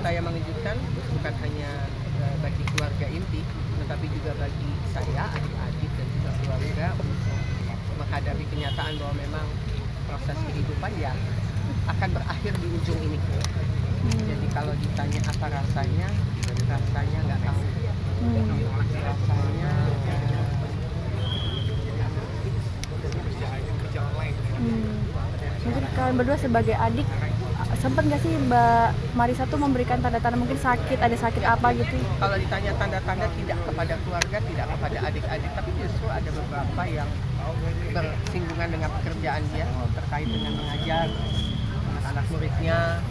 berita yang mengejutkan bukan hanya bagi keluarga inti, tetapi juga bagi saya, adik-adik dan juga keluarga untuk menghadapi kenyataan bahwa memang proses kehidupan ya akan berakhir di ujung ini. Jadi kalau ditanya apa rasanya nggak tahu. Rasanya Mungkin kalian berdua sebagai adik sempat nggak sih Mbak Marisa tuh memberikan tanda-tanda mungkin sakit, ada sakit apa gitu? kalau ditanya tanda-tanda tidak kepada keluarga, tidak kepada adik-adik, tapi justru ada beberapa yang bersinggungan dengan pekerjaan dia terkait dengan mengajar anak-anak muridnya.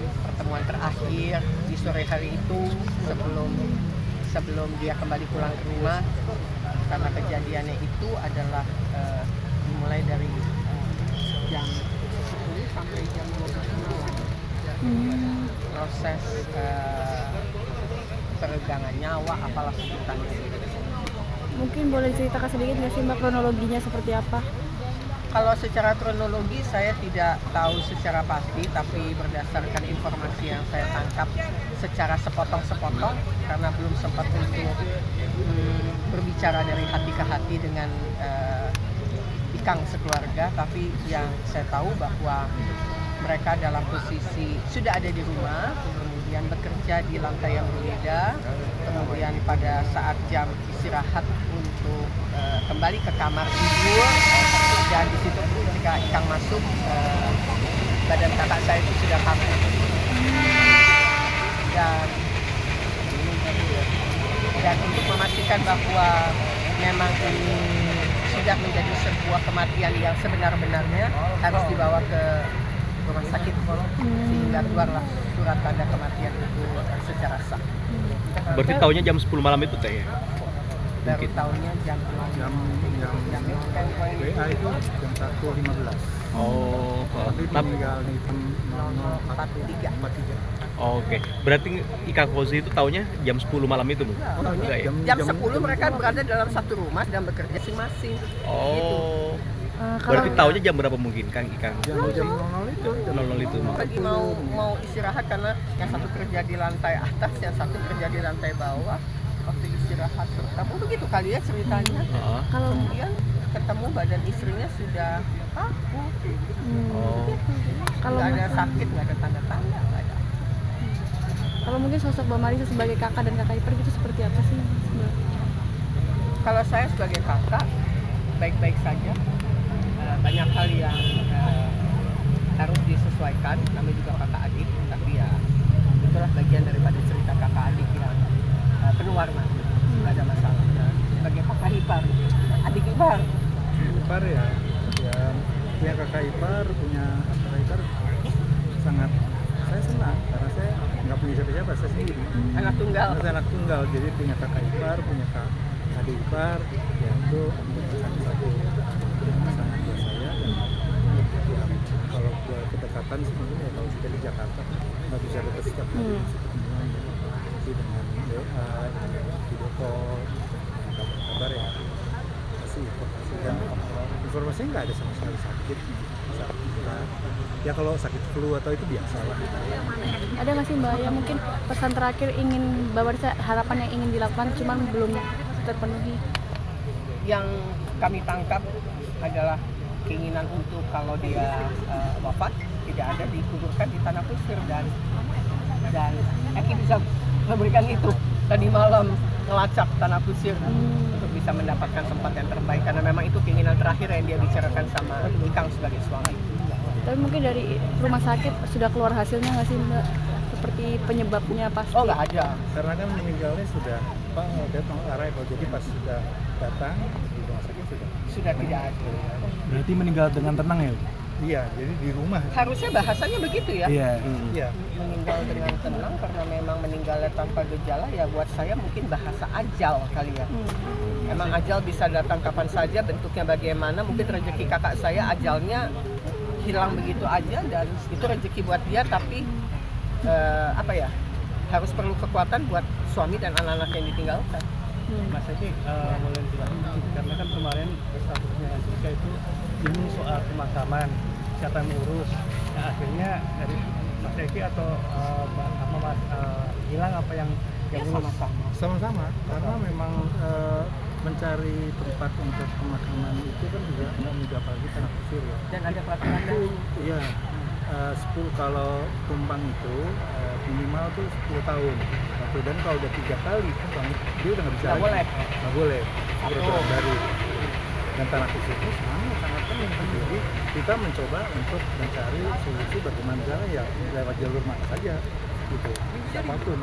Pertemuan terakhir di sore hari itu sebelum dia kembali pulang ke rumah, karena kejadiannya itu adalah dimulai dari jam 10 sampai jam 12 malam. Proses peregangan nyawa apalah sebutannya. Mungkin boleh ceritakan sedikit nggak sih Mbak kronologinya seperti apa? Kalau secara kronologi saya tidak tahu secara pasti, tapi berdasarkan informasi yang saya tangkap secara sepotong-sepotong, karena belum sempat untuk berbicara dari hati ke hati dengan Ikang sekeluarga, tapi yang saya tahu bahwa mereka dalam posisi sudah ada di rumah, kemudian bekerja di lantai yang berbeda, kemudian pada saat jam istirahat untuk kembali ke kamar tidur, dan di situ ketika Ikang masuk, badan kakak saya itu sudah kaku. Dan untuk memastikan bahwa memang ini sudah menjadi sebuah kematian yang sebenar-benarnya, harus dibawa ke rumah sakit sehingga keluarlah surat tanda kematian itu secara sah. Berarti tahunya jam 10 malam itu teh ya? Baru tahunya jam WA itu jam 1.15. Oh, Tapi meninggal di jam 43. Oke. Berarti Ikang Fauzi itu tahunya jam 10 malam itu, Bu? Enggak ya? Jam 10 mereka berada dalam satu rumah dan bekerja masing-masing. Oh. Kalau Berarti tahunya jam berapa mungkin Kang Ikang? Jam 00 itu. 00 itu. Lagi mau istirahat karena yang satu kerja di lantai atas, yang satu kerja di lantai bawah. Waktu istirahat bertemu begitu kali ya ceritanya. kalau Kemudian ketemu badan istrinya sudah kaku. kalau Nggak ada sakit, nggak ada tanda-tanda, nggak ada. kalau mungkin sosok Mbak Marisa sebagai kakak dan kakak ipar gitu seperti apa sih Mbak? Kalau saya sebagai kakak baik-baik saja. Banyak hal yang harus disesuaikan, namanya juga kakak adik, tapi ya itulah bagian daripada cerita kakak adik yang penuh warna, nggak ada masalah. Sebagai kakak ipar, adik ipar. Ipar ya punya kakak ipar, sangat saya senang karena saya nggak punya siapa-siapa, saya sendiri. Anak tunggal. Saya anak tunggal, jadi punya kakak ipar, punya adik ipar, ya itu satu pasangan buat saya. Dan ya, kalau buat kedekatan sih mungkin ya kalau kita di Jakarta nggak bisa dekat setiap hari ketemuan ya. Jadi dengan WA, video call, kabar ya kasih informasi, dan informasinya nggak ada sama sekali sakit. Ya kalau sakit flu atau itu biasa lah. Ada nggak sih Mbak yang mungkin pesan terakhir ingin Mbak Marisa, harapan yang ingin dilakukan cuman belum terpenuhi? Yang kami tangkap adalah keinginan untuk kalau dia wafat tidak ada dikuburkan di tanah kusir, dan Eki bisa memberikan itu tadi malam, ngelacak tanah kusir untuk bisa mendapatkan tempat yang terbaik, karena memang itu keinginan terakhir yang dia bicarakan sama Ikang sebagai suami. Tapi mungkin dari rumah sakit sudah keluar hasilnya nggak sih Mbak? Seperti penyebabnya pasti? Oh, nggak ada. Karena kan meninggalnya sudah datang arrival, jadi pas sudah datang di rumah sakit Sudah tidak ada. Berarti meninggal dengan tenang ya? iya, jadi di rumah. Harusnya bahasanya begitu ya. Iya. Iya. Meninggal dengan tenang karena memang meninggalnya tanpa gejala, ya buat saya mungkin bahasa ajal kali ya. Emang ajal bisa datang kapan saja, bentuknya bagaimana, mungkin rezeki kakak saya ajalnya hilang begitu aja, dan itu rezeki buat dia, tapi harus perlu kekuatan buat suami dan anak-anak yang ditinggalkan. Mas Eki, boleh dilanjut, karena kan kemarin statusnya Jessica itu ini soal pemakaman, siapa yang mengurus. Nah akhirnya dari Mas Eki atau sama Mas Gilang apa yang Ya sama-sama. Sama-sama, karena memang mencari tempat untuk pemakaman itu kan juga nggak mudah, apalagi tanah kusir ya. Dan ada peraturan Itu iya, 10 kalau tumbang itu minimal tuh 10 tahun. Satu, dan kalau udah 3 kali tumbang dia udah nggak bisa Nggak lagi. boleh. Nggak boleh. Satu. Peraturan baru. Dan tanah kusir itu sangat penting. Jadi kita mencoba untuk mencari solusi bagaimana caranya ya lewat jalur mana saja gitu. Siapapun.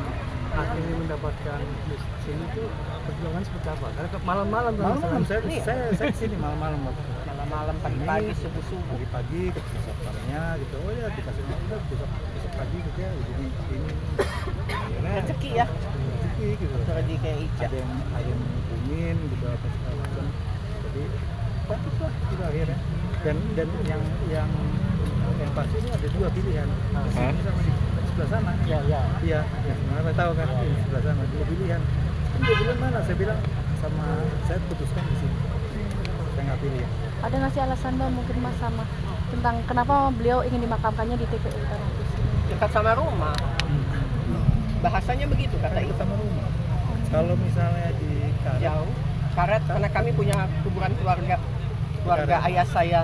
akhirnya mendapatkan list sini tuh perjuangan seperti apa? Karena malam-malam kan Malam-malam Iya. saya kesini malam-malam waktu itu. Malam-malam, pagi-pagi, subuh-subuh. Pagi-pagi ke satpamnya gitu, oh ya dikasih nama udah besok pagi gitu ya ini akhirnya Rezeki ya, rezeki gitu, rezeki kayak Ica. ada yang hubungin gitu apa segala macam, jadi bagus lah gitu akhirnya. Dan yang pasti ini ada 2 pilihan, di sini sama di sebelah sana. ya. Iya, ya sebenarnya tahu kan di sebelah sana 2 pilihan. Kan 2 pilihan mana? Saya bilang sama saya putuskan di sini. Saya nggak pilih ya. Ada nggak sih alasan Mbak mungkin Mas sama tentang kenapa beliau ingin dimakamkannya di TPU Tanah Kusir? Dekat sama rumah. Bahasanya begitu kata Itu Ica. sama rumah. Kalau misalnya di Karet, Jauh. Karet karena kami punya kuburan keluarga Karet. ayah saya.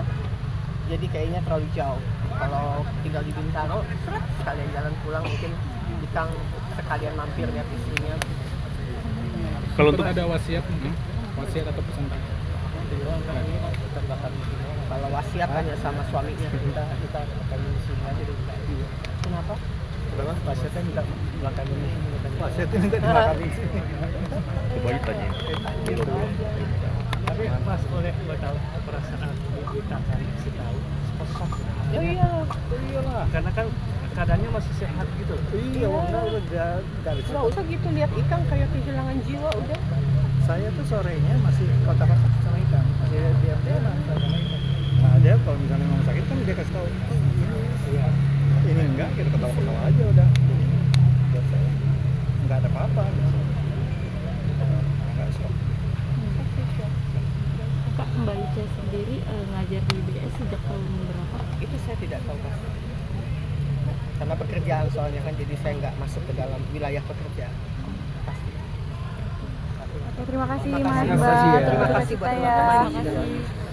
Jadi kayaknya terlalu jauh. Kalau tinggal di Bintaro, seret sekalian jalan pulang mungkin Ikang sekalian mampir lihat istrinya. Kalau untuk ada wasiat atau pesan Kalau wasiat hanya sama suaminya. kita akan di sini aja dulu. Kenapa? Berapa? Wasiatnya minta belakang ini. Wasiat ini minta dimakan di sini. coba aja tanya. Tapi Mas boleh tahu perasaan kita kan kasih tahu sosok. Ya iya. Iyalah. Karena kan keadaannya masih sehat gitu. Iya, udah nggak bisa. Nggak usah gitu lihat Ikang kayak kehilangan jiwa udah. Saya tuh sorenya masih kontak-kontak sama Ikan, masih diam-diam sama Ikan. Nah dia kalau misalnya mau sakit kan dia kasih tahu, iya, ini enggak, kita ketawa-ketawa aja udah. Buat saya nggak ada apa-apa. Nggak shock. Kak, Mbak Ica sendiri ngajar di IBS sejak tahun berapa? Itu saya tidak tahu pasti. Karena pekerjaan soalnya kan jadi saya nggak masuk ke dalam wilayah pekerjaan. Pasti. Oke, terima kasih Terima Mas kasih. Mbak. Terima kasih buat Kita ya. teman-teman. Terima kasih.